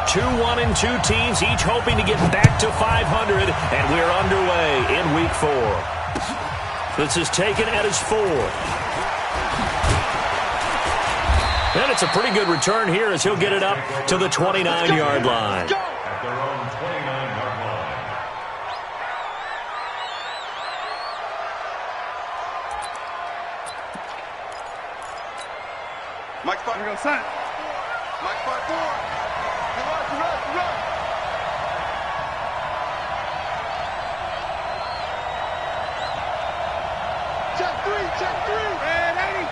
2-1-2 teams, each hoping to get back to 500, and we're underway in Week 4. This is taken at his 4. And it's a pretty good return here as he'll get it up to the 29-yard line. At their own 29-yard line. Mike 5. Here we go, son. Mike 5-4. Run. Check 3. Red 80.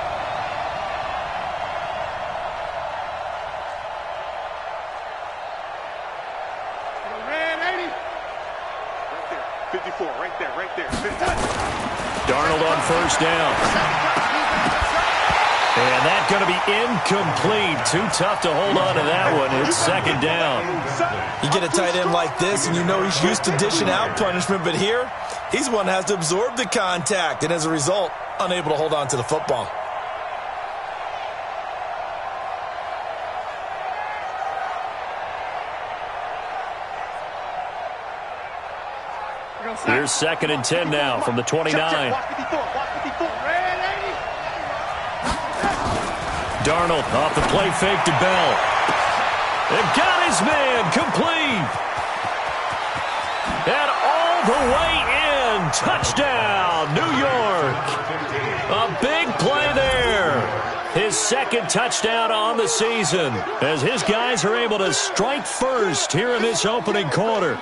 Red 80. Right there. 54. Right there. Darnold on first down. And that's going to be incomplete. Too tough to hold on to that one. It's second down. You get a tight end like this, and you know he's used to dishing out punishment, but here, he's one that has to absorb the contact, and as a result, unable to hold on to the football. Here's second and 10 now from the 29. Darnold off the play fake to Bell. And got his man complete. And all the way in. Touchdown, New York. A big play there. His second touchdown on the season as his guys are able to strike first here in this opening quarter.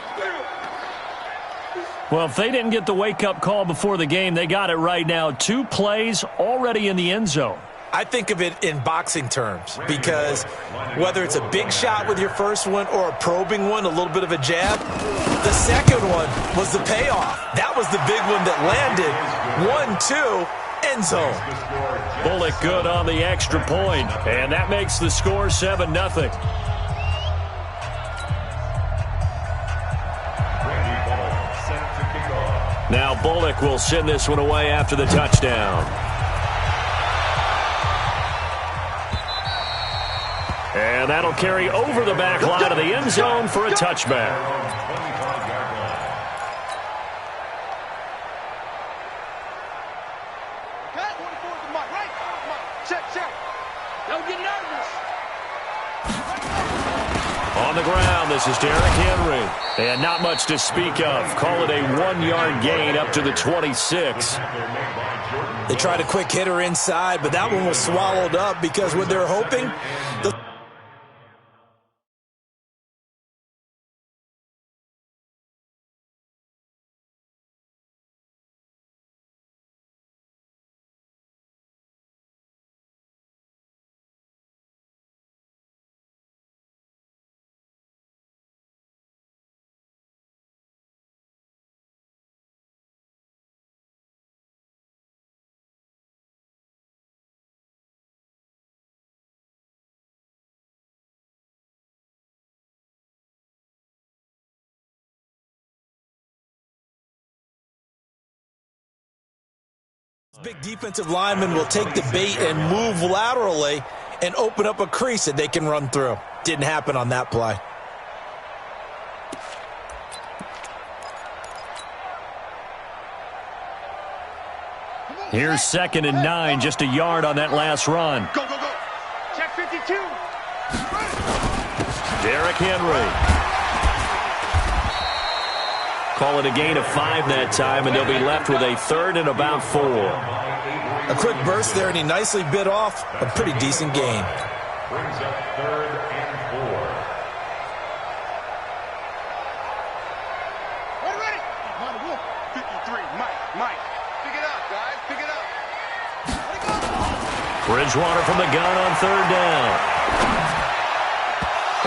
Well, if they didn't get the wake-up call before the game, they got it right now. 2 plays already in the end zone. I think of it in boxing terms because whether it's a big shot with your first one or a probing one, a little bit of a jab, the second one was the payoff. That was the big one that landed. 1-2, end zone. Bullock good on the extra point, and that makes the score 7-0. Now Bullock will send this one away after the touchdown. And that'll carry over the back line of the end zone for a touchback. On the ground, this is Derrick Henry. And not much to speak of. Call it a 1-yard gain up to the 26. They tried a quick hitter inside, but that one was swallowed up because what they're hoping, big defensive lineman will take the bait and move laterally and open up a crease that they can run through. Didn't happen on that play. Here's second and 9, just a yard on that last run. Go. Check 52. Derrick Henry. Call it a gain of 5 that time, and they'll be left with a third and about 4. A quick burst there, and he nicely bit off a pretty decent gain. Brings up third and 4. Ready. 53. Mike. Pick it up, guys. Pick it up. Bridgewater from the gun on third down.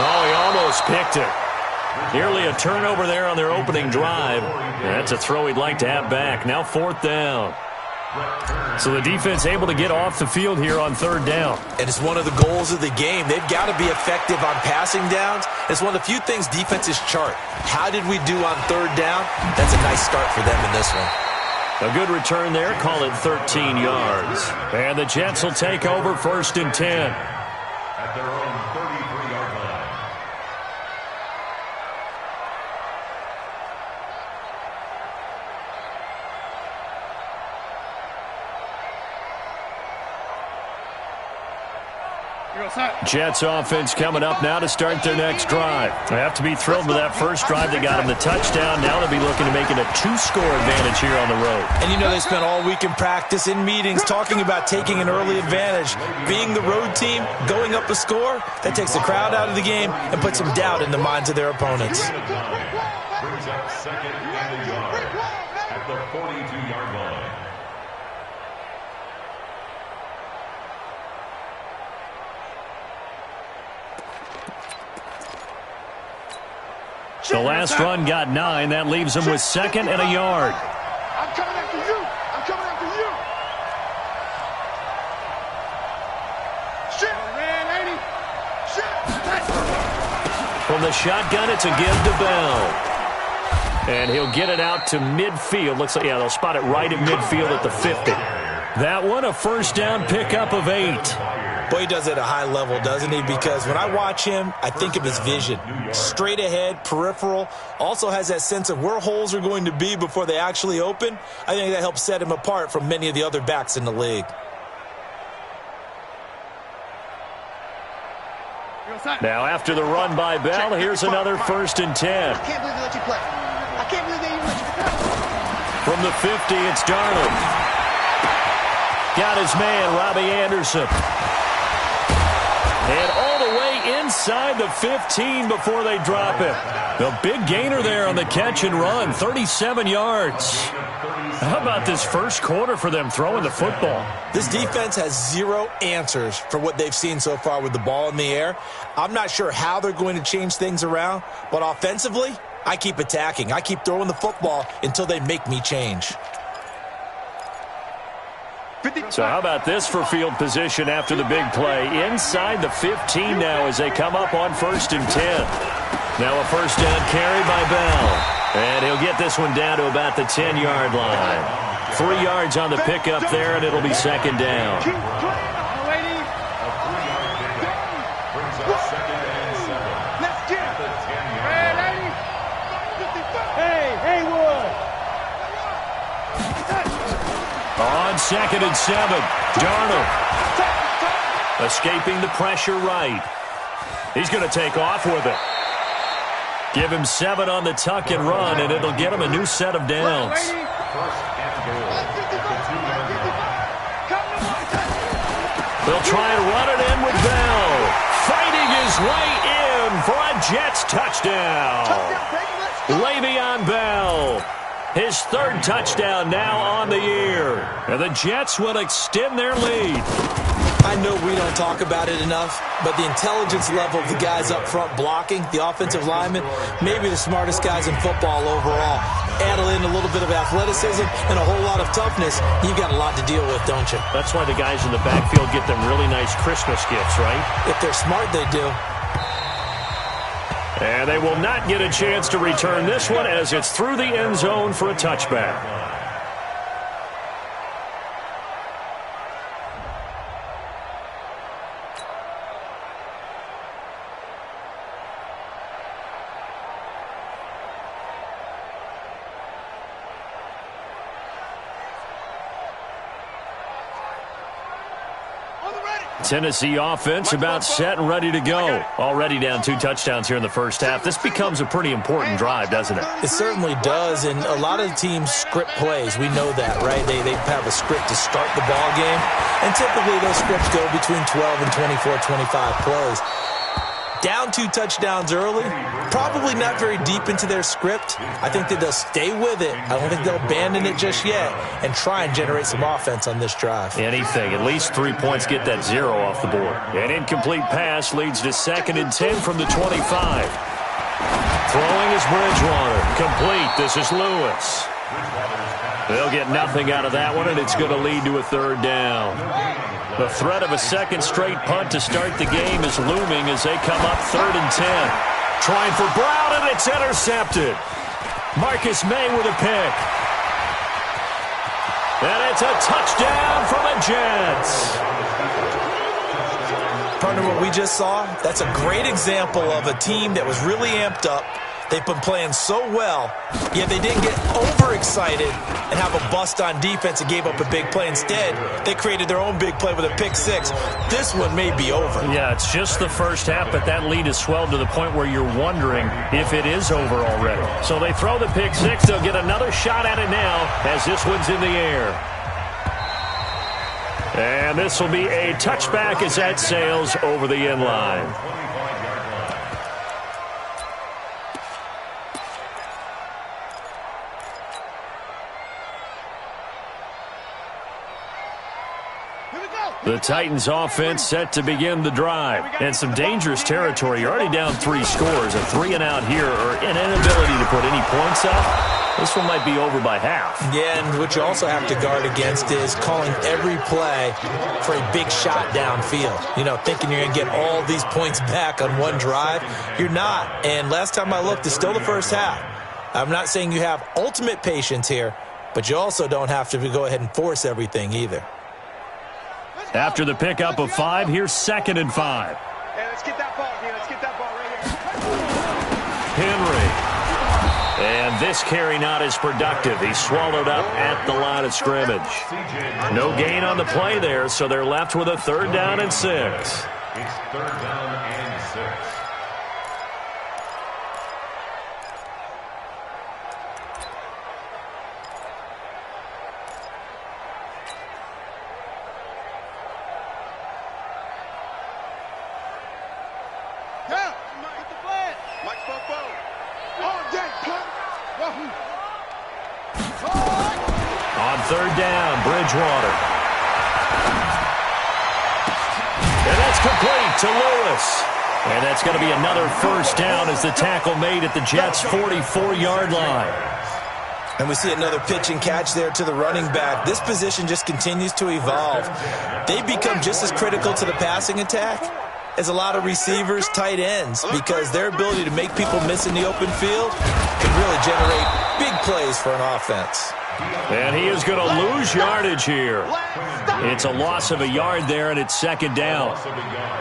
Oh, he almost picked it. Nearly a turnover there on their opening drive. That's a throw he'd like to have back. Now fourth down. So the defense able to get off the field here on third down. And it's one of the goals of the game. They've got to be effective on passing downs. It's one of the few things defenses chart. How did we do on third down? That's a nice start for them in this one. A good return there. Call it 13 yards. And the Jets will take over first and 10. At their own 33-yard line. Jets offense coming up now to start their next drive. They have to be thrilled with that first drive. They got them the touchdown. Now they'll be looking to make it a 2-score advantage here on the road. And you know they spent all week in practice, in meetings, talking about taking an early advantage. Being the road team, going up a score, that takes the crowd out of the game and puts some doubt in the minds of their opponents. Brings up second and a yard at the 42-yard line. The last run got 9. That leaves him with second and a yard. I'm coming after you. I'm coming after you. Shit. Man, 80. Shit. From the shotgun, it's a give to Bell. And he'll get it out to midfield. Looks like, yeah, they'll spot it right at midfield at the 50. That one, a first down pickup of 8. Boy, he does it at a high level, doesn't he? Because when I watch him, I think of his vision. Straight ahead, peripheral. Also has that sense of where holes are going to be before they actually open. I think that helps set him apart from many of the other backs in the league. Now, after the run by Bell, here's another 1st and 10. I can't believe they let you play. I can't believe they even let you play. From the 50, it's Darnold. Got his man, Robbie Anderson. And all the way inside the 15 before they drop it. The big gainer there on the catch and run, 37 yards. How about this first quarter for them throwing the football? This defense has 0 answers for what they've seen so far with the ball in the air. I'm not sure how they're going to change things around, but offensively, I keep attacking. I keep throwing the football until they make me change. So how about this for field position after the big play? Inside the 15 now as they come up on 1st and 10. Now a first down carry by Bell. And he'll get this one down to about the 10-yard line. 3 yards on the pickup there, and it'll be second down. A 3-yard pickup brings up second and 7. Let's get At the 10-yard line. Hey, Haywood. On 2nd and 7, Darnold escaping the pressure right. He's going to take off with it. Give him 7 on the tuck and run, and it'll get him a new set of downs. First and goal at the 2-yard line. They'll try and run it in with Bell. Fighting his way in for a Jets touchdown. Le'Veon Bell. His 3rd touchdown now on the year. And the Jets will extend their lead. I know we don't talk about it enough, but the intelligence level of the guys up front blocking, the offensive linemen, maybe the smartest guys in football overall. Add in a little bit of athleticism and a whole lot of toughness, you've got a lot to deal with, don't you? That's why the guys in the backfield get them really nice Christmas gifts, right? If they're smart, they do. And they will not get a chance to return this one as it's through the end zone for a touchback. Tennessee offense about set and ready to go. Already down 2 touchdowns here in the first half. This becomes a pretty important drive, doesn't it? It certainly does, and a lot of the teams script plays. We know that, right? They have a script to start the ball game, and typically those scripts go between 12 and 24, 25 plays. Down 2 touchdowns early, probably not very deep into their script. I think that they'll stay with it. I don't think they'll abandon it just yet and try and generate some offense on this drive. Anything. At least 3 points, get that 0 off the board. An incomplete pass leads to 2nd and 10 from the 25. Throwing is Bridgewater. Complete. This is Lewis. They'll get nothing out of that one, and it's going to lead to a 3rd down. The threat of a 2nd straight punt to start the game is looming as they come up 3rd and 10. Trying for Brown, and it's intercepted. Marcus May with a pick. And it's a touchdown for the Jets. Partner, what we just saw, that's a great example of a team that was really amped up. They've been playing so well, yet they didn't get overexcited and have a bust on defense and gave up a big play. Instead, they created their own big play with a pick six. This one may be over. Yeah, it's just the first half, but that lead has swelled to the point where you're wondering if it is over already. So they throw the pick six. They'll get another shot at it now as this one's in the air. And this will be a touchback as that sails over the end line. The Titans offense set to begin the drive. And some dangerous territory. You're already down 3 scores. A 3-and-out here or an inability to put any points up. This one might be over by half. Yeah, and what you also have to guard against is calling every play for a big shot downfield. You know, thinking you're going to get all these points back on one drive. You're not. And last time I looked, it's still the first half. I'm not saying you have ultimate patience here, but you also don't have to go ahead and force everything either. After the pickup of 5, here's 2nd and 5. Hey, let's get that ball, man. Let's get that ball right Henry. And this carry not as productive. He's swallowed up at the line of scrimmage. No gain on the play there, so they're left with a 3rd down and 6. It's 3rd down and 6. On 3rd down, Bridgewater. And that's complete to Lewis. And that's going to be another 1st down as the tackle made at the Jets' 44-yard line. And we see another pitch and catch there to the running back. This position just continues to evolve. They become just as critical to the passing attack as a lot of receivers, tight ends, because their ability to make people miss in the open field can really generate big plays for an offense. And he is going to lose yardage here. It's a loss of a yard there, and it's 2nd down.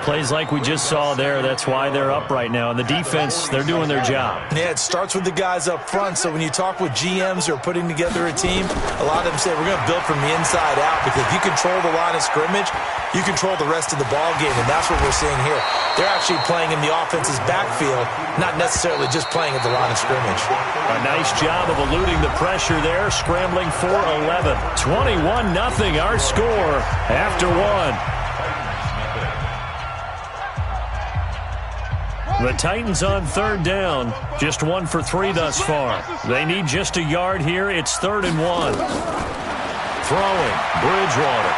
Plays like we just saw there, that's why they're up right now. And the defense, they're doing their job. Yeah, it starts with the guys up front. So when you talk with GMs who are putting together a team, a lot of them say we're going to build from the inside out, because if you control the line of scrimmage, you control the rest of the ball game, and that's what we're seeing here. They're actually playing in the offense's backfield, not necessarily just playing at the line of scrimmage. A nice job of eluding the pressure there, scrambling for 11. 21-0 our score after 1. The Titans on 3rd down, just 1 for 3 thus far. They need just a yard here. It's 3rd and 1. Throwing, Bridgewater.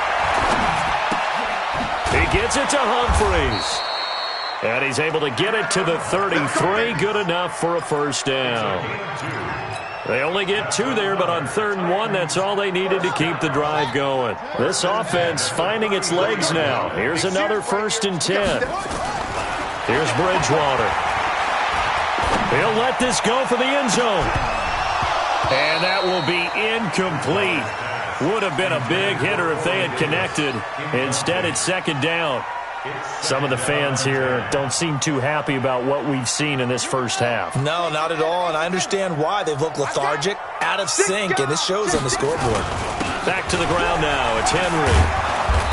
He gets it to Humphries. And he's able to get it to the 33. Good enough for a 1st down. They only get 2 there, but on 3rd and 1, that's all they needed to keep the drive going. This offense finding its legs now. Here's another 1st and 10. Here's Bridgewater. He'll let this go for the end zone. And that will be incomplete. Would have been a big hitter if they had connected. Instead, it's 2nd down. Some of the fans here don't seem too happy about what we've seen in this first half. No, not at all, and I understand why. They've looked lethargic, out of sync, and it shows on the scoreboard. Back to the ground now. It's Henry.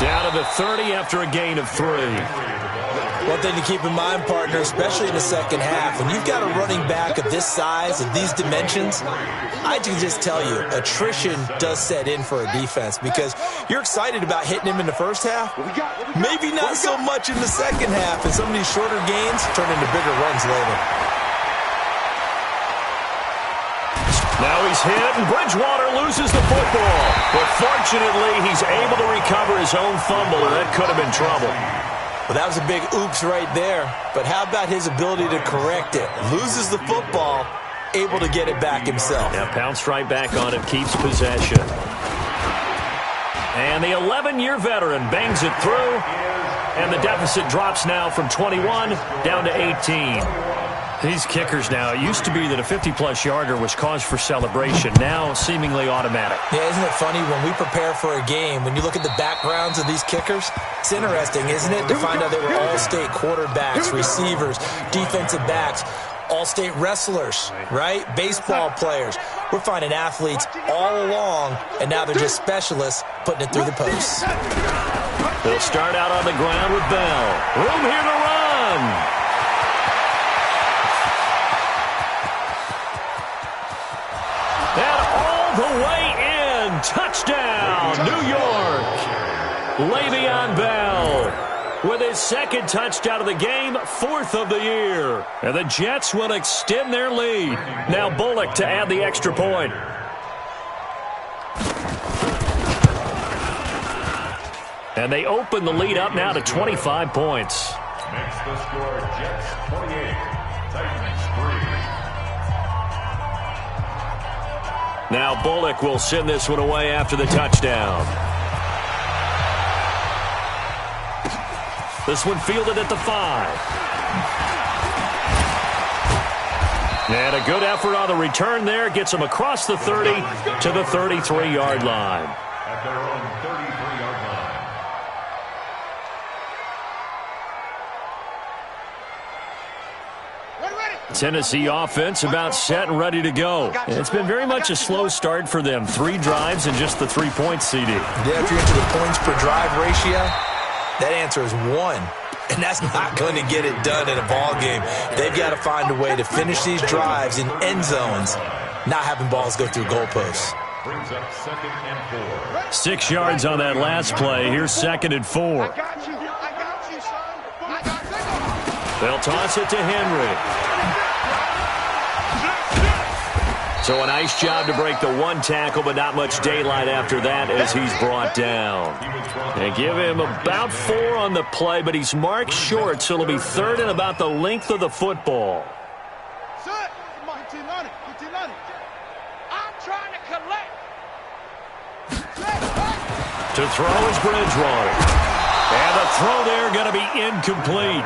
Down to the 30 after a gain of 3. One thing to keep in mind, partner, especially in the second half, when you've got a running back of this size and these dimensions, I can just tell you, attrition does set in for a defense, because you're excited about hitting him in the first half, maybe not so much in the second half, and some of these shorter gains turn into bigger runs later. Now he's hit, and Bridgewater loses the football. But fortunately, he's able to recover his own fumble, and that could have been trouble. Well, that was a big oops right there. But how about his ability to correct it? Loses the football, able to get it back himself. Yeah, pounced right back on it, keeps possession. And the 11-year veteran bangs it through, and the deficit drops now from 21 down to 18. These kickers now, it used to be that a 50-plus yarder was cause for celebration, now seemingly automatic. Yeah, isn't it funny when we prepare for a game, when you look at the backgrounds of these kickers, it's interesting, isn't it, to find out they were all-state quarterbacks, receivers, defensive backs. all-state wrestlers, right? Baseball players. We're finding athletes all along, and now they're just specialists putting it through the posts. They'll start out on the ground with Bell. Room here to run. And all the way in. Touchdown, New York. Le'Veon Bell with his second touchdown of the game, 4th of the year. And the Jets will extend their lead. Now Bullock to add the extra point. And they open the lead up now to 25 points. Makes the score Jets 28, Titans 3. Now Bullock will send this one away after the touchdown. This one fielded at the 5. And a good effort on the return there. Gets him across the 30 to the 33-yard line. At their own 33-yard line. Tennessee offense about set and ready to go. It's been very much a slow start for them. 3 drives and just the 3 points, CD. Yeah, if you're into the points per drive ratio, that answer is 1. And that's not going to get it done in a ball game. They've got to find a way to finish these drives in end zones, not having balls go through goalposts. Brings up 2nd and 4. 6 yards on that last play. Here's 2nd and 4. I got you, son. I got you. They'll toss it to Henry. So a nice job to break the 1 tackle, but not much daylight after that as he's brought down. They give him about 4 on the play, but he's marked short, so it'll be 3rd and about the length of the football. I'm trying to collect. To throw is Bridgewater. And the throw there going to be incomplete.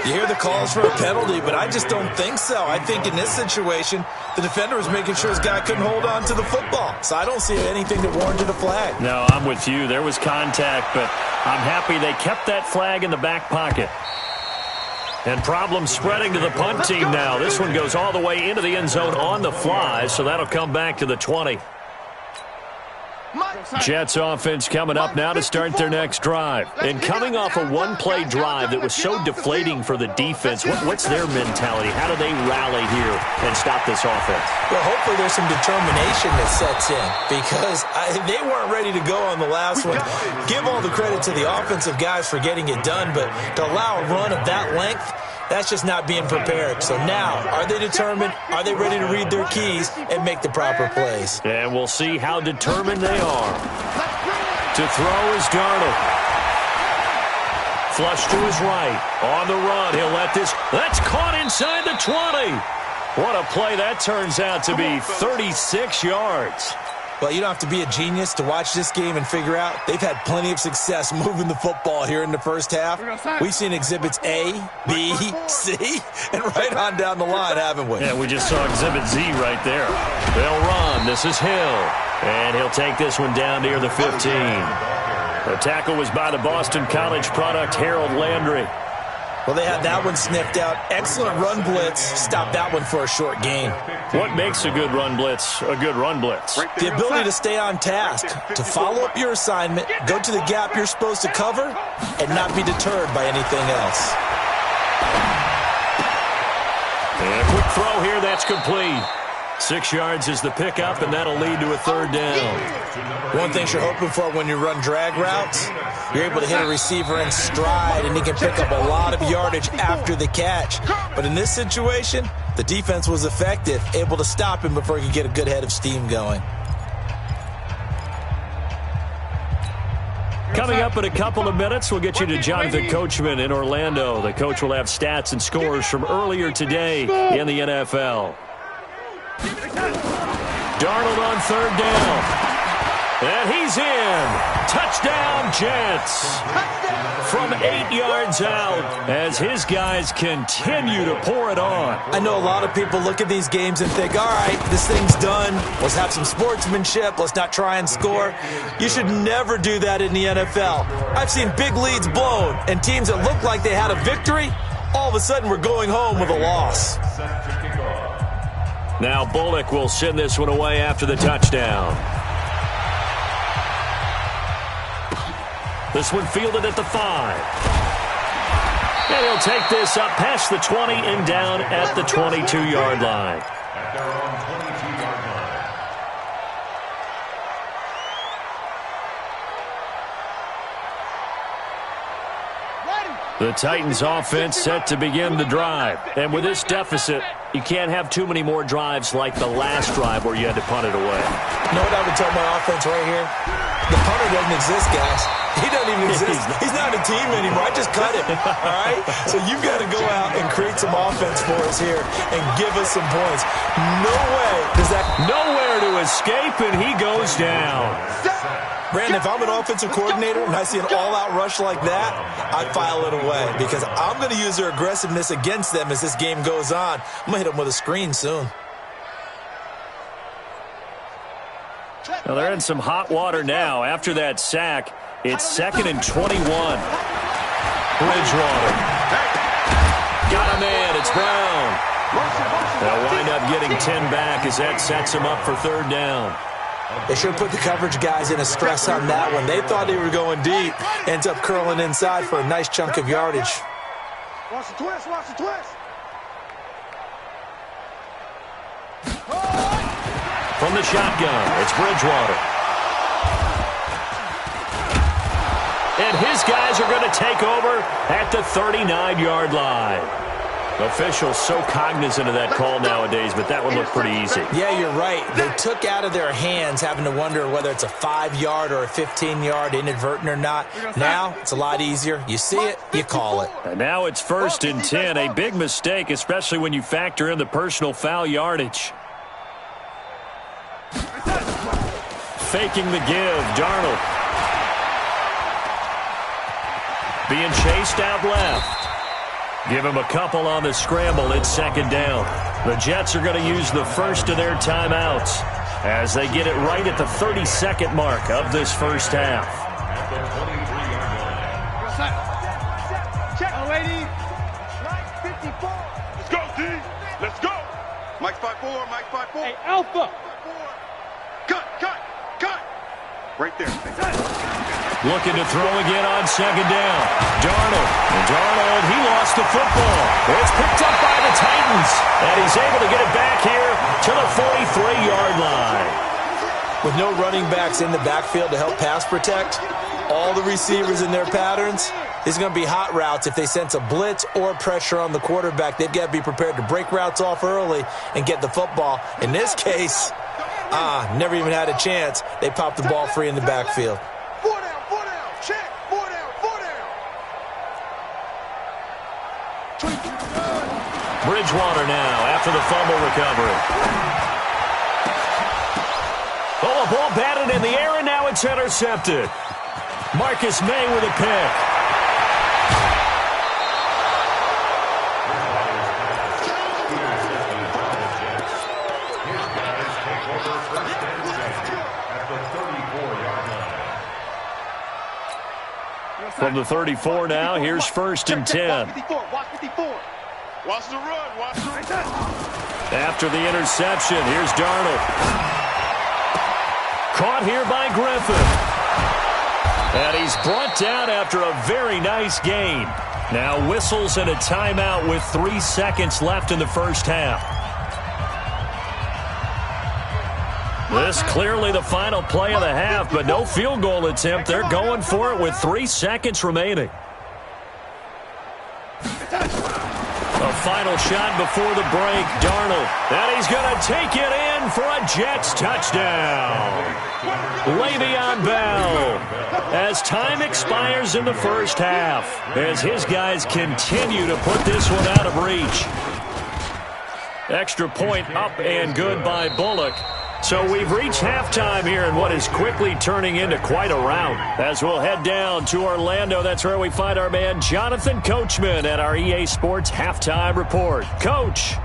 You hear the calls for a penalty, but I just don't think so. I think in this situation, the defender was making sure his guy couldn't hold on to the football. So I don't see anything that warranted a flag. No, I'm with you. There was contact, but I'm happy they kept that flag in the back pocket. And problems spreading to the punt team now. This one goes all the way into the end zone on the fly, so that'll come back to the 20. Jets offense coming up now to start their next drive. And coming off a one-play drive that was so deflating for the defense, what's their mentality? How do they rally here and stop this offense? Well, hopefully there's some determination that sets in because they weren't ready to go on the last one. Give all the credit to the offensive guys for getting it done, but to allow a run of that length, that's just not being prepared. So now, are they determined? Are they ready to read their keys and make the proper plays? And we'll see how determined they are. To throw is Darnold. Flush to his right. On the run, he'll let this. That's caught inside the 20. What a play that turns out to be, 36 yards. Well, you don't have to be a genius to watch this game and figure out they've had plenty of success moving the football here in the first half. We've seen exhibits A, B, C, and right on down the line, haven't we? Yeah, we just saw exhibit Z right there. They'll run. This is Hill. And he'll take this one down near the 15. The tackle was by the Boston College product, Harold Landry. Well, they had that one sniffed out. Excellent run blitz. Stopped that one for a short gain. What makes a good run blitz a good run blitz? The ability to stay on task, to follow up your assignment, go to the gap you're supposed to cover, and not be deterred by anything else. And a quick throw here, that's complete. 6 yards is the pickup, and that'll lead to a third down. One thing you're hoping for when you run drag routes, you're able to hit a receiver in stride, and he can pick up a lot of yardage after the catch. But in this situation, the defense was effective, able to stop him before he could get a good head of steam going. Coming up in a couple of minutes, we'll get you to Jonathan Coachman in Orlando. The coach will have stats and scores from earlier today in the NFL. Darnold on third down. And he's in. Touchdown, Jets. From 8 yards out as his guys continue to pour it on. I know a lot of people look at these games and think, all right, this thing's done. Let's have some sportsmanship. Let's not try and score. You should never do that in the NFL. I've seen big leads blown and teams that look like they had a victory, all of a sudden we're going home with a loss. Now Bullock will send this one away after the touchdown. This one fielded at the 5. And he'll take this up past the 20 and down at the 22-yard line. At their own 22-yard line. The Titans offense set to begin the drive. And with this deficit, you can't have too many more drives like the last drive where you had to punt it away. You know what I would tell my offense right here? The punter doesn't exist, guys. He doesn't even exist. He's not a team anymore. I just cut him, all right? So you've got to go out and create some offense for us here and give us some points. No way does that... Nowhere to escape, and he goes down. Brandon, if I'm an offensive coordinator and I see an all-out rush like that, I file it away because I'm going to use their aggressiveness against them as this game goes on. I'm going to hit them with a screen soon. Well, they're in some hot water now. After that sack, it's 2nd and 21. Bridgewater. Got a man. It's Brown. They'll wind up getting 10 back as that sets him up for 3rd down. They should have put the coverage guys in a stress on that one. They thought they were going deep. Ends up curling inside for a nice chunk of yardage. Watch the twist, watch the twist. From the shotgun, it's Bridgewater. And his guys are going to take over at the 39-yard line. Officials so cognizant of that call nowadays, but that one looked pretty easy. Yeah, you're right. They took out of their hands having to wonder whether it's a 5-yard or a 15-yard, inadvertent or not. Now, it's a lot easier. You see it, you call it. And now it's 1st and 10, a big mistake, especially when you factor in the personal foul yardage. Faking the give, Darnold. Being chased out left. Give him a couple on the scramble. It's 2nd down. The Jets are going to use the first of their timeouts as they get it right at the 32nd mark of this first half. At the 23-yard line. Check, lady. Mike 54. Let's go, D. Let's go. Mike 54, Mike 54. Hey, Alpha. Cut. Right there. Looking to throw again on 2nd down. Darnold, he lost the football. It's picked up by the Titans, and he's able to get it back here to the 43-yard line. With no running backs in the backfield to help pass protect, all the receivers in their patterns, these are going to be hot routes. If they sense a blitz or pressure on the quarterback, they've got to be prepared to break routes off early and get the football. In this case, never even had a chance. They popped the ball free in the backfield. 4 down, check, 4 down. Bridgewater now after the fumble recovery. Oh, a ball batted in the air, and now it's intercepted. Marcus May with a pick. From the 34 now, here's 1st and 10. Watch 54. Watch the run. Watch the run. After the interception, here's Darnold. Caught here by Griffin. And he's brought down after a very nice gain. Now whistles and a timeout with 3 seconds left in the first half. This clearly the final play of the half, but no field goal attempt. They're going for it with 3 seconds remaining. A final shot before the break, Darnold. And he's going to take it in for a Jets touchdown. Le'Veon Bell. As time expires in the first half, as his guys continue to put this one out of reach. Extra point up and good by Bullock. So we've reached halftime here in what is quickly turning into quite a rout. As we'll head down to Orlando, that's where we find our man Jonathan Coachman at our EA Sports Halftime Report. Coach.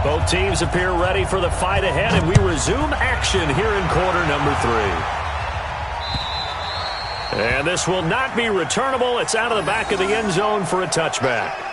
Both teams appear ready for the fight ahead, and we resume action here in quarter number 3. And this will not be returnable. It's out of the back of the end zone for a touchback.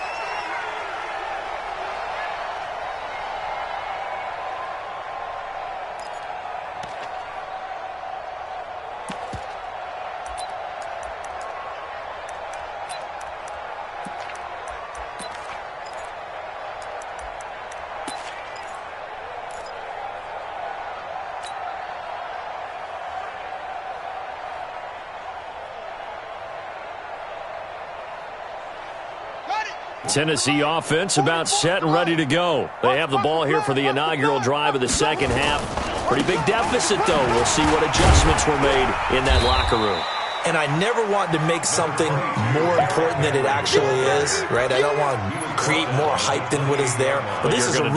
Tennessee offense about set and ready to go. They have the ball here for the inaugural drive of the second half. Pretty big deficit, though. We'll see what adjustments were made in that locker room. And I never want to make something more important than it actually is, right? I don't want to create more hype than what is there. But this is I'm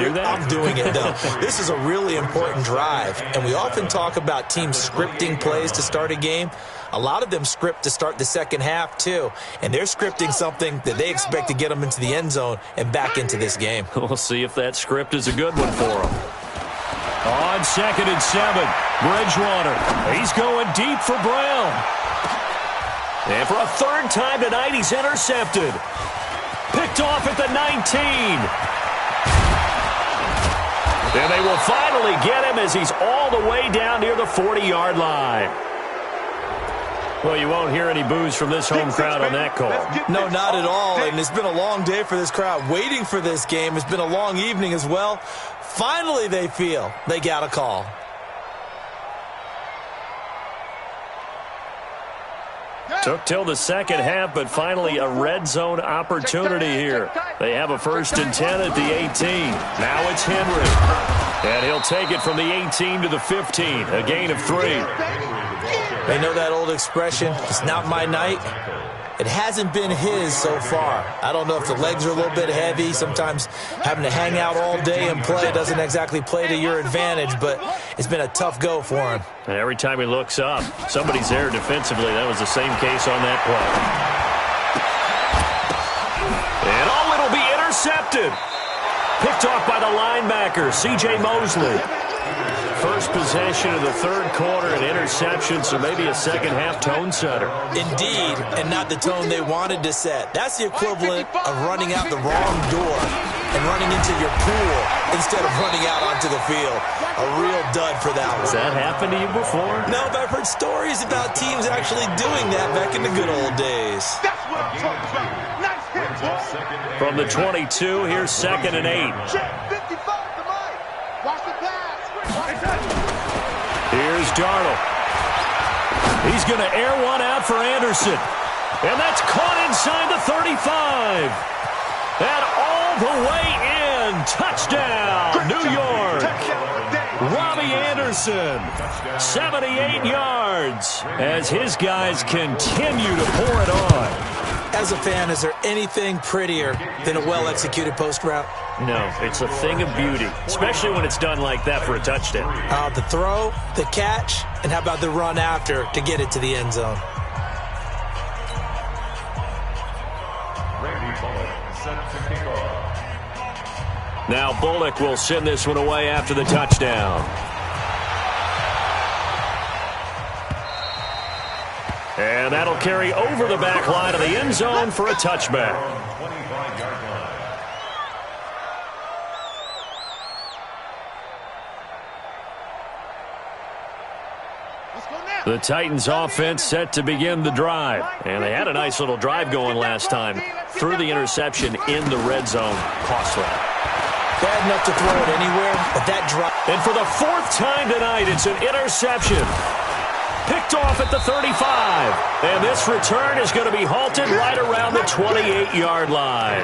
doing it, though. This is a really important drive. And we often talk about teams scripting plays to start a game. A lot of them script to start the second half, too. And they're scripting something that they expect to get them into the end zone and back into this game. We'll see if that script is a good one for them. On 2nd and 7, Bridgewater. He's going deep for Brown. And for a third time tonight, he's intercepted. Picked off at the 19. And they will finally get him as he's all the way down near the 40-yard line. Well, you won't hear any boos from this home crowd on that call. No, not at all. And it's been a long day for this crowd waiting for this game. It's been a long evening as well. Finally, they feel they got a call. Took till the second half, but finally a red zone opportunity here. They have a 1st and 10 at the 18. Now it's Henry. And he'll take it from the 18 to the 15. A gain of 3. They know that old expression, it's not my night. It hasn't been his so far. I don't know if the legs are a little bit heavy. Sometimes having to hang out all day and play doesn't exactly play to your advantage, but it's been a tough go for him. And every time he looks up, somebody's there defensively. That was the same case on that play. And it'll be intercepted. Picked off by the linebacker, C.J. Mosley. First possession of the third quarter, an interception, so maybe a second-half tone setter. Indeed, and not the tone they wanted to set. That's the equivalent of running out the wrong door and running into your pool instead of running out onto the field. A real dud for that one. Has that happened to you before? No, but I've heard stories about teams actually doing that back in the good old days. That's what I'm talking about. Nice hit, boy. From the 22, here's 2nd and 8. 55 to Mike. Watch the pass. Here's Darnold. He's going to air one out for Anderson. And that's caught inside the 35. And all the way in. Touchdown, New York. Robbie Anderson, 78 yards, as his guys continue to pour it on. As a fan, is there anything prettier than a well-executed post route? No, it's a thing of beauty, especially when it's done like that for a touchdown. The throw, the catch, and how about the run after to get it to the end zone? Now Bullock will send this one away after the touchdown. And that'll carry over the back line of the end zone for a touchback. The Titans offense set to begin the drive. And they had a nice little drive going last time. Threw the interception in the red zone. Costly. Bad enough to throw it anywhere, but that drive. And for the 4th time tonight, it's an interception. Picked off at the 35. And this return is going to be halted right around the 28-yard line.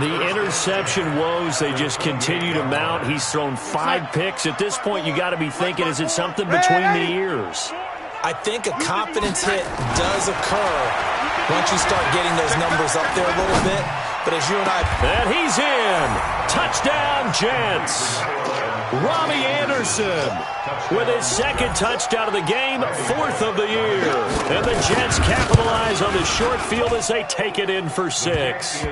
The interception woes, they just continue to mount. He's thrown 5 picks. At this point, you got to be thinking, is it something between the ears? I think a confidence hit does occur once you start getting those numbers up there a little bit. But as you and I... And he's in. Touchdown, Jets. Robbie Anderson with his 2nd touchdown of the game, 4th of the year. And the Jets capitalize on the short field as they take it in for 6.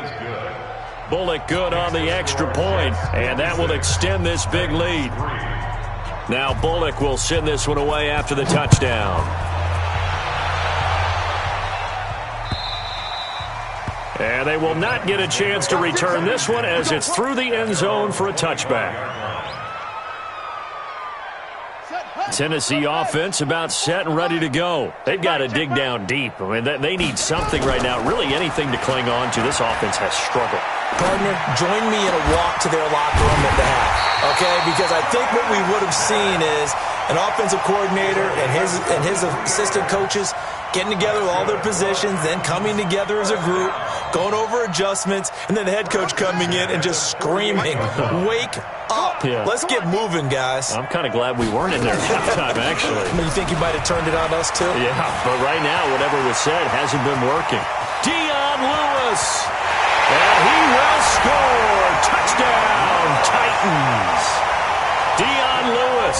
Bullock good on the extra point, and that will extend this big lead. Now Bullock will send this one away after the touchdown. And they will not get a chance to return this one as it's through the end zone for a touchback. Tennessee offense about set and ready to go. They've got to dig down deep. I mean, they need something right now, really anything to cling on to. This offense has struggled. Partner, join me in a walk to their locker room at the half, okay? Because I think what we would have seen is an offensive coordinator and his assistant coaches getting together with all their positions, then coming together as a group, going over adjustments, and then the head coach coming in and just screaming, "Wake up. Yeah. Let's get moving, guys." I'm kind of glad we weren't in there at halftime, actually. I mean, you think you might have turned it on us, too? Yeah, but right now, whatever was said hasn't been working. Dion Lewis, and he will score. Touchdown, Titans. Dion Lewis,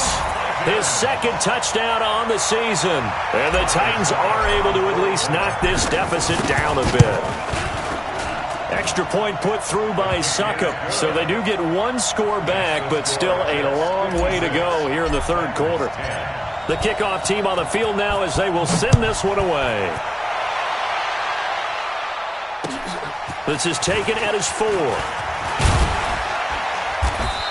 his second touchdown on the season. And the Titans are able to at least knock this deficit down a bit. Extra point put through by Succop, so they do get one score back, but still a long way to go here in the third quarter. The kickoff team on the field now as they will send this one away. This is taken at his 4.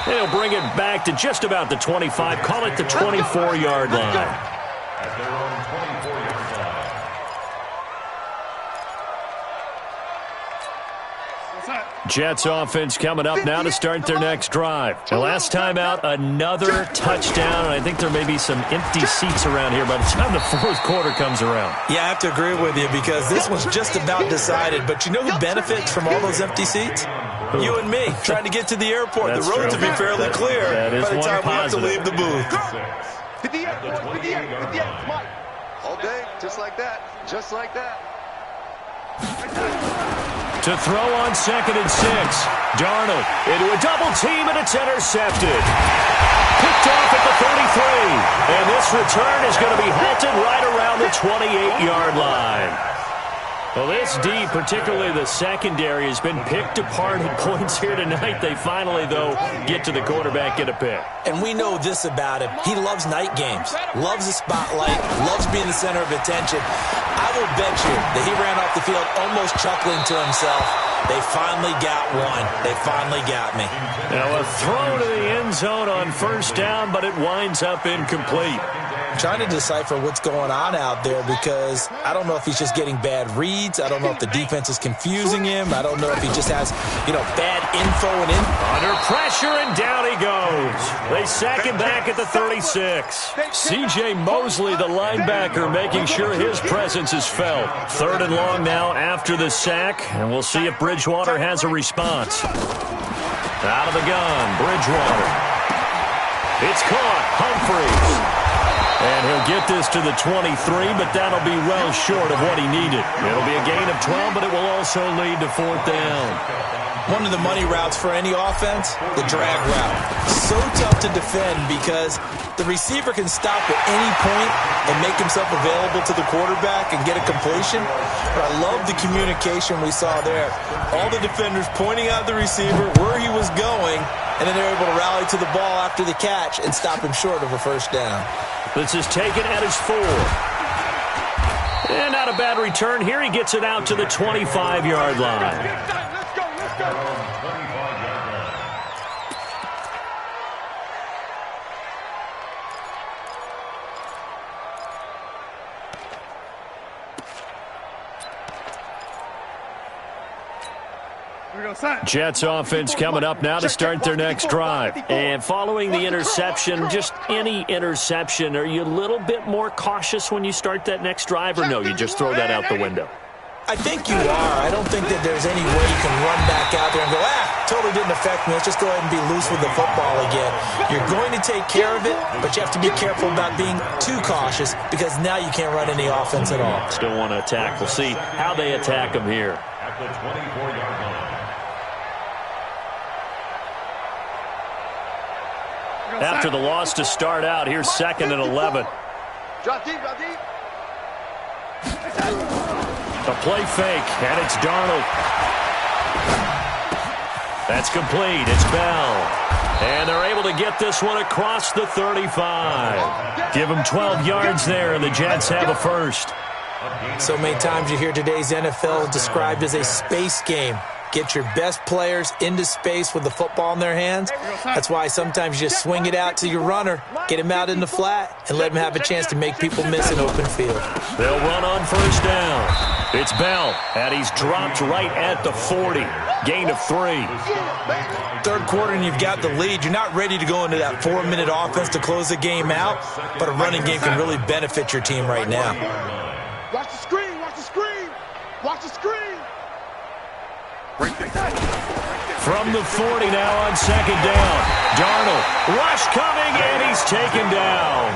They'll bring it back to just about the 25, call it the 24-yard line. At their own 24-yard line. Jets offense coming up now to start their next drive. The last time out, another touchdown, and I think there may be some empty seats around here by the time the fourth quarter comes around. Yeah, I have to agree with you because this one's just about decided. But you know who benefits from all those empty seats? You and me, trying to get to the airport. That's the roads true. will be fairly clear That is by the one time we have to positive. leave the booth. All day, just like that. Just like that. To throw on 2nd and 6. Darnold into a double team, and it's intercepted. Picked off at the 33. And this return is going to be halted right around the 28-yard line. Well, this D, particularly the secondary, has been picked apart at points here tonight. They finally, though, get to the quarterback, get a pick. And we know this about him. He loves night games, loves the spotlight, loves being the center of attention. I will bet you that he ran off the field almost chuckling to himself. They finally got one. They finally got me. Now a throw to the end zone on first down, but it winds up incomplete. I'm trying to decipher what's going on out there because I don't know if he's just getting bad reads. I don't know if the defense is confusing him. I don't know if he just has, bad info and Under pressure, and down he goes. They sack him back at the 36. C.J. Mosley, the linebacker, making sure his presence is felt. 3rd and long now after the sack, and we'll see if Bridgewater has a response. Out of the gun, Bridgewater. It's caught, Humphries. And he'll get this to the 23, but that'll be well short of what he needed. It'll be a gain of 12, but it will also lead to 4th down. One of the money routes for any offense, the drag route. So tough to defend because the receiver can stop at any point and make himself available to the quarterback and get a completion. But I love the communication we saw there. All the defenders pointing out the receiver, where he was going, and then they're able to rally to the ball after the catch and stop him short of a first down. This is taken at his 4. And not a bad return here. He gets it out to the 25-yard line. Jets offense coming up now to start their next drive. And following the interception, just any interception, are you a little bit more cautious when you start that next drive, or no, you just throw that out the window? I think you are. I don't think that there's any way you can run back out there and go, totally didn't affect me. Let's just go ahead and be loose with the football again. You're going to take care of it, but you have to be careful about being too cautious because now you can't run any offense at all. Still want to attack. We'll see how they attack him here. At the 24-yard line. After the loss to start out, here's 2nd and 11. Drop deep, drop deep. A play fake, and it's Darnold. That's complete. It's Bell. And they're able to get this one across the 35. Give them 12 yards there, and the Jets have a first. So many times you hear today's NFL described as a space game. Get your best players into space with the football in their hands. That's why sometimes you just swing it out to your runner, get him out in the flat, and let him have a chance to make people miss an open field. They'll run on first down. It's Bell, and he's dropped right at the 40. Gain of 3. Third quarter, and you've got the lead. You're not ready to go into that 4-minute offense to close the game out, but a running game can really benefit your team right now. Watch the screen, watch the screen, watch the screen. From the 40 now on second down. Darnold, rush coming, and he's taken down.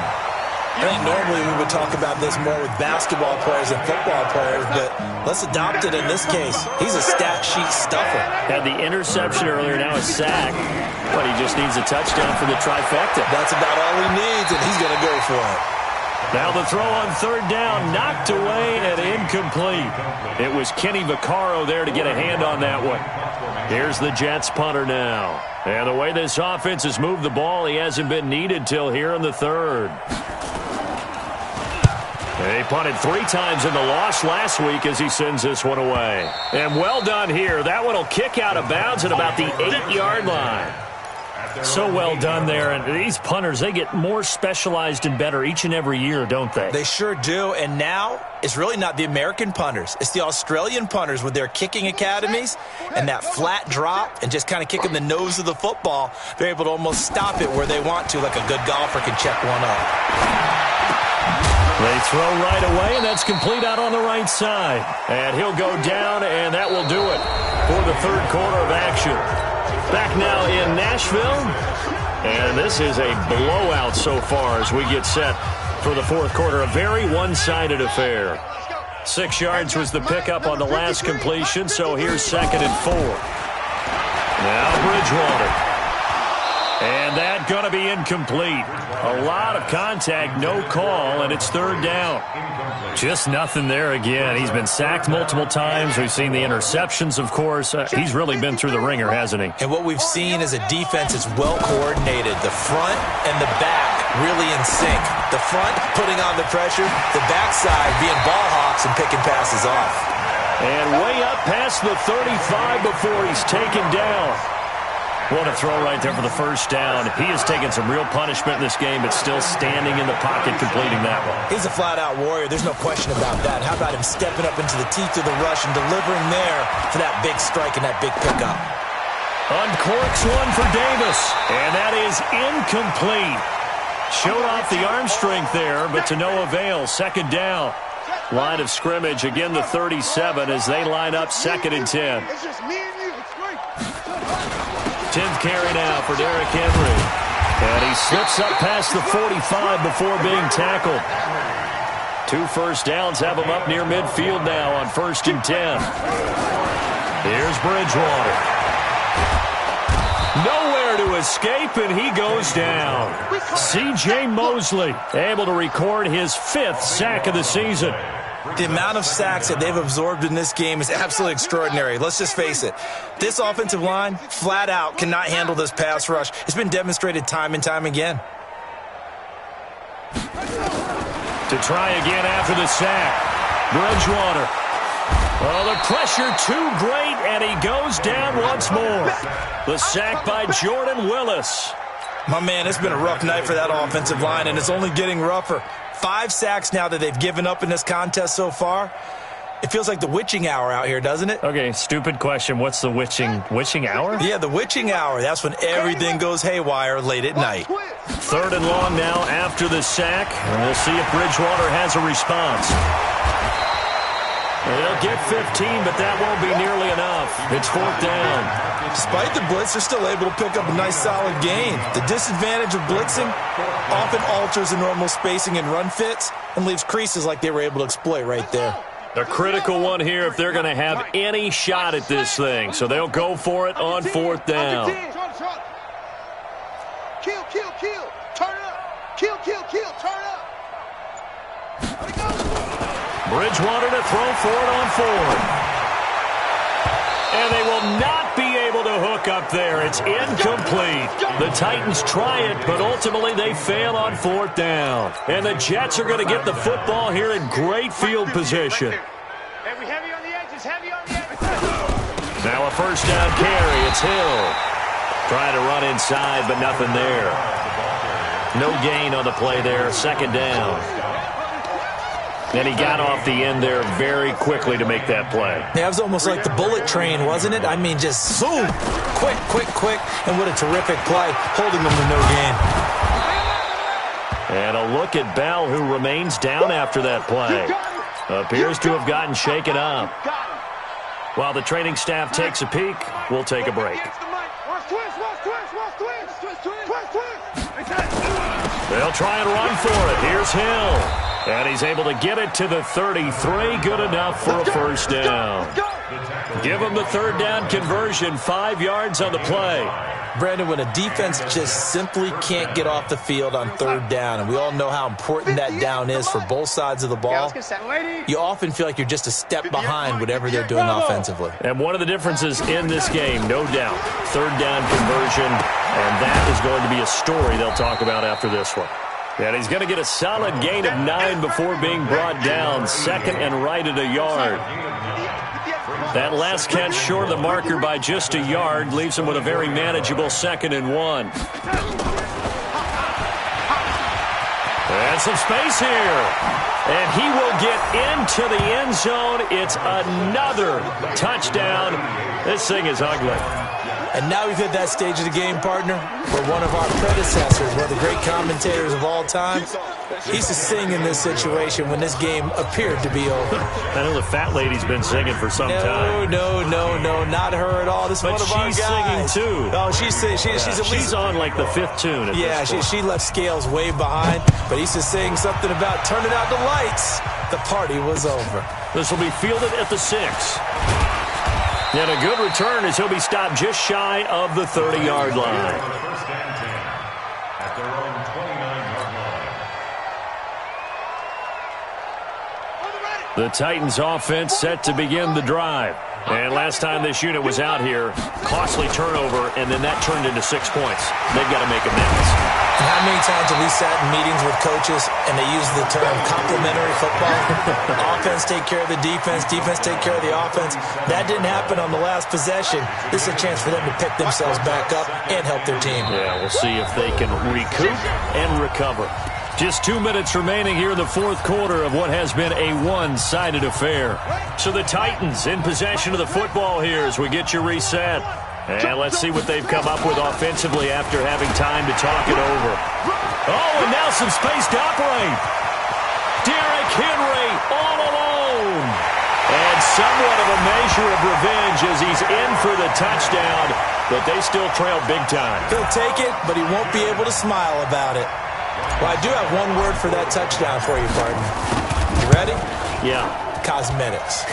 I think normally we would talk about this more with basketball players and football players, but let's adopt it in this case. He's a stat sheet stuffer. Had the interception earlier, now a sack, but he just needs a touchdown for the trifecta. That's about all he needs, and he's going to go for it. Now the throw on third down, knocked away and incomplete. It was Kenny Vaccaro there to get a hand on that one. Here's the Jets punter now. And the way this offense has moved the ball, he hasn't been needed till here in the third. They punted 3 times in the loss last week as he sends this one away. And well done here. That one will kick out of bounds at about the 8-yard line. So well done there. And these punters, they get more specialized and better each and every year, don't they? They sure do. And now it's really not the American punters. It's the Australian punters with their kicking academies and that flat drop and just kind of kicking the nose of the football. They're able to almost stop it where they want to, like a good golfer can check one up. They throw right away, and that's complete out on the right side. And he'll go down, and that will do it for the third quarter of action. Back now in Nashville, and this is a blowout so far as we get set for the fourth quarter. A very one-sided affair. 6 yards was the pickup on the last completion, so here's 2nd and 4. Now Bridgewater. And that going to be incomplete. A lot of contact, no call, and it's third down. Just nothing there again. He's been sacked multiple times. We've seen the interceptions, of course. He's really been through the ringer, hasn't he? And what we've seen is a defense that's well coordinated. The front and the back really in sync. The front putting on the pressure, the backside being ball hawks and picking passes off. And way up past the 35 before he's taken down. What a throw right there for the first down. He has taken some real punishment in this game, but still standing in the pocket completing that one. He's a flat-out warrior. There's no question about that. How about him stepping up into the teeth of the rush and delivering there for that big strike and that big pickup? Uncorks one for Davis, and that is incomplete. Showed off the arm strength there, but to no avail. Second down. Line of scrimmage, again the 37 as they line up 2nd and 10. It's just me and you. It's great. 10th carry now for Derrick Henry. And he slips up past the 45 before being tackled. 2 first downs have him up near midfield now on 1st and 10. Here's Bridgewater. Nowhere to escape, and he goes down. C.J. Mosley able to record his 5th sack of the season. The amount of sacks that they've absorbed in this game is absolutely extraordinary. Let's just face it. This offensive line, flat out, cannot handle this pass rush. It's been demonstrated time and time again. To try again after the sack. Bridgewater. Oh, the pressure too great, and he goes down once more. The sack by Jordan Willis. My man, it's been a rough night for that offensive line, and it's only getting rougher. 5 sacks now that they've given up in this contest so far. It feels like the witching hour out here, doesn't it? Okay, stupid question. What's the witching hour? Yeah, the witching hour. That's when everything goes haywire late at night. 3rd and long now after the sack, and we'll see if Bridgewater has a response. They'll get 15, but that won't be nearly enough. It's 4th down. Despite the blitz, they're still able to pick up a nice solid gain. The disadvantage of blitzing often alters the normal spacing and run fits and leaves creases like they were able to exploit right there. A critical one here if they're going to have any shot at this thing. So they'll go for it on 4th down. Kill, kill, kill. Turn it up. Kill, kill, kill. Turn it up. Bridgewater to throw for it on 4th. And they will not be able to hook up there. It's incomplete. The Titans try it, but ultimately they fail on 4th down. And the Jets are going to get the football here in great field position. Heavy on the edges, heavy on the edges. Now a 1st down carry. It's Hill. Trying to run inside, but nothing there. No gain on the play there. 2nd down. And he got off the end there very quickly to make that play. Yeah, it was almost like the bullet train, wasn't it? I mean, just zoom. Quick, quick, quick. And what a terrific play, holding them to no gain. And a look at Bell, who remains down after that play. Appears to have gotten shaken up. While the training staff takes a peek, we'll take a break. They'll try and run for it. Here's Hill. And he's able to get it to the 33. Good enough for a 1st down. Give him the 3rd down conversion. 5 yards on the play. Brandon, when a defense just simply can't get off the field on 3rd down, and we all know how important that down is for both sides of the ball, you often feel like you're just a step behind whatever they're doing offensively. And one of the differences in this game, no doubt, 3rd down conversion, and that is going to be a story they'll talk about after this one. And he's going to get a solid gain of 9 before being brought down. 2nd and right at a yard. That last catch short of the marker by just a yard leaves him with a very manageable 2nd and 1. And some space here. And he will get into the end zone. It's another touchdown. This thing is ugly. And now we've hit that stage of the game, partner, where one of our predecessors, one of the great commentators of all time, he used to sing in this situation when this game appeared to be over. I know the fat lady's been singing for some time. No, not her at all. This is one of our guys. But she's singing, too. Oh, she's at least... She's on, like, the 5th tune at this point. She left Scales way behind, but he used to sing something about turning out the lights. The party was over. This will be fielded at the 6. And a good return as he'll be stopped just shy of the 30-yard line. At their own 29-yard line. The Titans offense set to begin the drive. And last time this unit was out here, costly turnover, and then that turned into 6 points. They've got to make amends. And how many times have we sat in meetings with coaches and they use the term complementary football? Offense take care of the defense, defense take care of the offense. That didn't happen on the last possession. This is a chance for them to pick themselves back up and help their team. Yeah, we'll see if they can recoup and recover. Just 2 minutes remaining here in the 4th quarter of what has been a one-sided affair. So the Titans in possession of the football here as we get you reset. And let's see what they've come up with offensively after having time to talk it over. Oh, and now some space to operate. Derrick Henry all alone. And somewhat of a measure of revenge as he's in for the touchdown, but they still trail big time. He'll take it, but he won't be able to smile about it. Well, I do have one word for that touchdown for you, partner. You ready? Yeah. Cosmetics.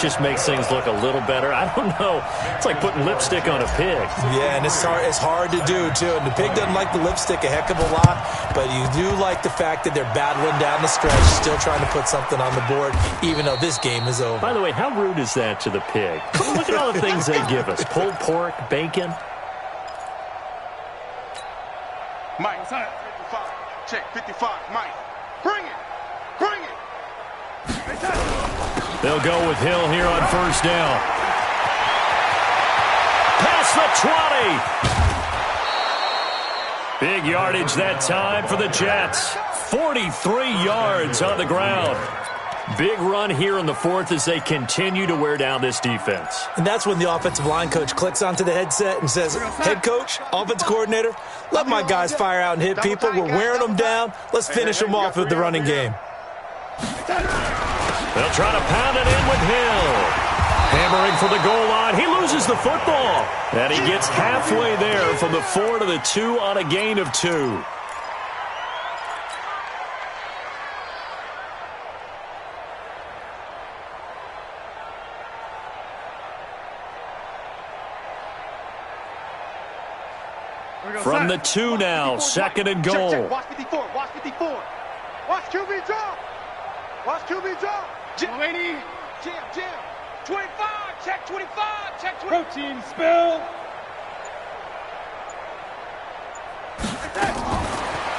Just makes things look a little better. I don't know. It's like putting lipstick on a pig. Yeah, and it's hard to do, too. And the pig doesn't like the lipstick a heck of a lot, but you do like the fact that they're battling down the stretch, still trying to put something on the board, even though this game is over. By the way, how rude is that to the pig? Look at all the things they give us. Pulled pork, bacon. Mike, 55. Check, 55. Mike, bring it. Bring it. They'll go with Hill here on 1st down. Past the 20. Big yardage that time for the Jets. 43 yards on the ground. Big run here in the 4th as they continue to wear down this defense. And that's when the offensive line coach clicks onto the headset and says, head coach, offensive coordinator, let my guys fire out and hit people. We're wearing them down. Let's finish them off with the running game. They'll try to pound it in with Hill. Hammering for the goal line. He loses the football. And he gets halfway there from the 4 to the 2 on a gain of 2. From the 2 now, 2nd and goal. Check. Watch 54. Watch 54. Watch QB draw. Watch QB draw. Jam. Jam. 25, check 25, check 25. Protein spill.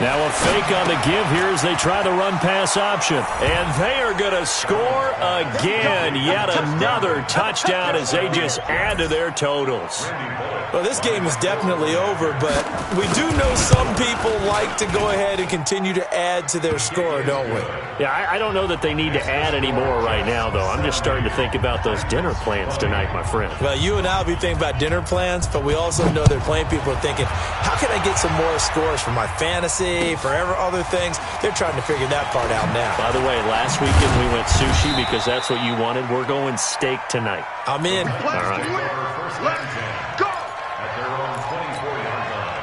Now a fake on the give here as they try the run-pass option. And they are going to score again. Yet another touchdown as they just add to their totals. Well, this game is definitely over, but we do know some people like to go ahead and continue to add to their score, don't we? Yeah, I don't know that they need to add any more right now, though. I'm just starting to think about those dinner plans tonight, my friend. Well, you and I will be thinking about dinner plans, but we also know that plenty of people are thinking, how can I get some more scores for my fantasy, for other things? They're trying to figure that part out now. By the way, last weekend we went sushi because that's what you wanted. We're going steak tonight. I'm in. All right. Let's go. At their own 24-yard line.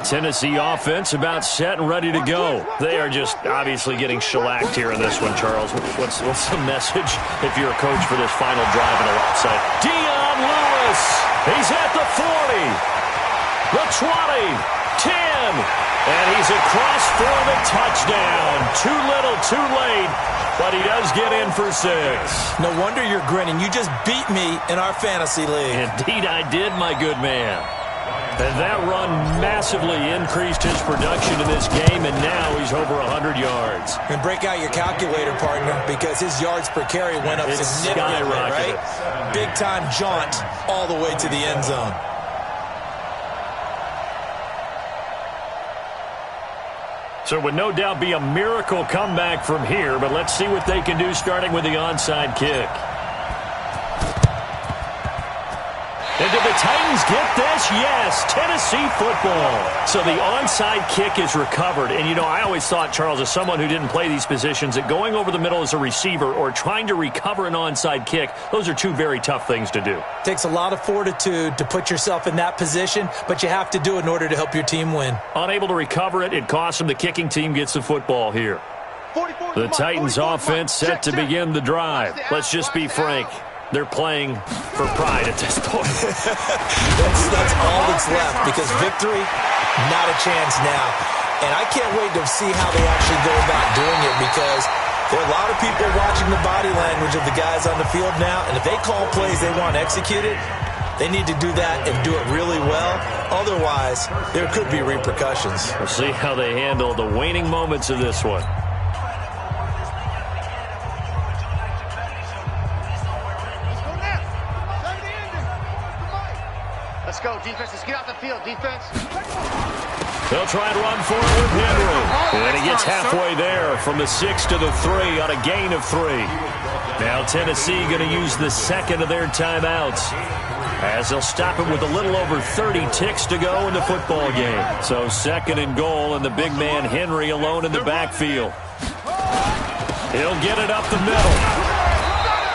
Tennessee offense about set and ready to go. They are just obviously getting shellacked here in this one, Charles. What's the message if you're a coach for this final drive in the left side? Dion Lewis, he's at the 40, the 20, 10, and he's across for the touchdown. Too little, too late, but he does get in for 6. No wonder you're grinning. You just beat me in our fantasy league. Indeed I did, my good man. And that run massively increased his production in this game, and now he's over 100 yards. And break out your calculator, partner, because his yards per carry went up significantly, right? Big-time jaunt all the way to the end zone. So it would no doubt be a miracle comeback from here, but let's see what they can do starting with the onside kick. And did the Titans get this? Yes, Tennessee football. So the onside kick is recovered. And, you know, I always thought, Charles, as someone who didn't play these positions, that going over the middle as a receiver or trying to recover an onside kick, those are two very tough things to do. Takes a lot of fortitude to put yourself in that position, but you have to do it in order to help your team win. Unable to recover it, it costs them. The kicking team gets the football here. The Titans offense set to begin the drive. Let's just be frank. They're playing for pride at this point. that's all that's left, because victory, not a chance now. And I can't wait to see how they actually go about doing it, because there are a lot of people watching the body language of the guys on the field now, and if they call plays they want executed, they need to do that and do it really well. Otherwise, there could be repercussions. We'll see how they handle the waning moments of this one. Let's go, defense. Let's get out the field, defense. They'll try and run for it with Henry. And he gets halfway there from the 6 to the 3 on a gain of 3. Now Tennessee going to use the second of their timeouts, as they'll stop it with a little over 30 ticks to go in the football game. So 2nd and goal, and the big man Henry alone in the backfield. He'll get it up the middle.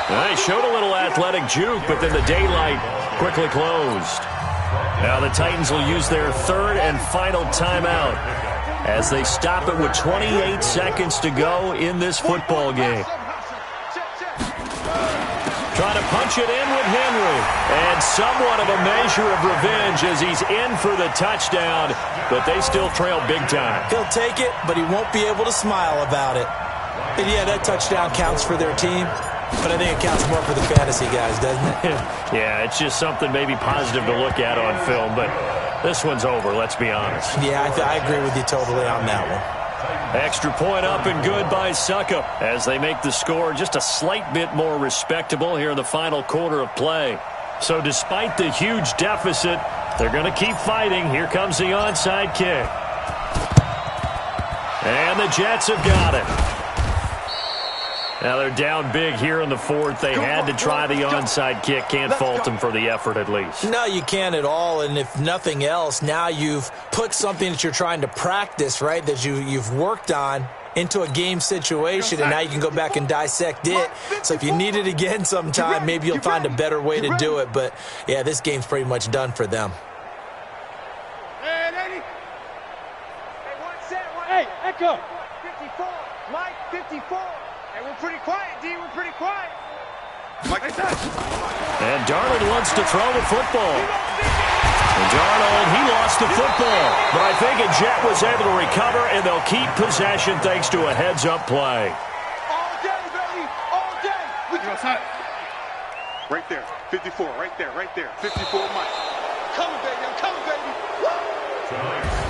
They showed a little athletic juke, but then the daylight quickly closed. Now the Titans will use their 3rd and final timeout as they stop it with 28 seconds to go in this football game. Trying to punch it in with Henry. And somewhat of a measure of revenge as he's in for the touchdown, but they still trail big time. He'll take it, but he won't be able to smile about it. And yeah, that touchdown counts for their team, but I think it counts more for the fantasy guys, doesn't it? Yeah, it's just something maybe positive to look at on film, but this one's over, let's be honest. Yeah, I agree with you totally on that one. Extra point up and good by Suckup as they make the score just a slight bit more respectable here in the final quarter of play. So despite the huge deficit, they're going to keep fighting. Here comes the onside kick. And the Jets have got it. Now they're down big here in the 4th. They had to try the onside kick. Can't fault them for the effort at least. No, you can't at all. And if nothing else, now you've put something that you're trying to practice, right, that you've worked on into a game situation, and now you can go back and dissect it. So if you need it again sometime, maybe you'll find a better way to do it. But, yeah, this game's pretty much done for them. Hey, lady. Hey, one set, one. Hey, Echo. 54. Mike, 54. Hey, we're pretty quiet, D. We're pretty quiet. Mike, and Darnold wants to throw the football. And Darnold, he lost lost the football. But I think a Jet was able to recover, and they'll keep possession thanks to a heads-up play. All day, baby. All day. We go outside. Right there. 54. Right there. Right there. 54, Mike. Coming, baby. I'm coming, baby. Woo!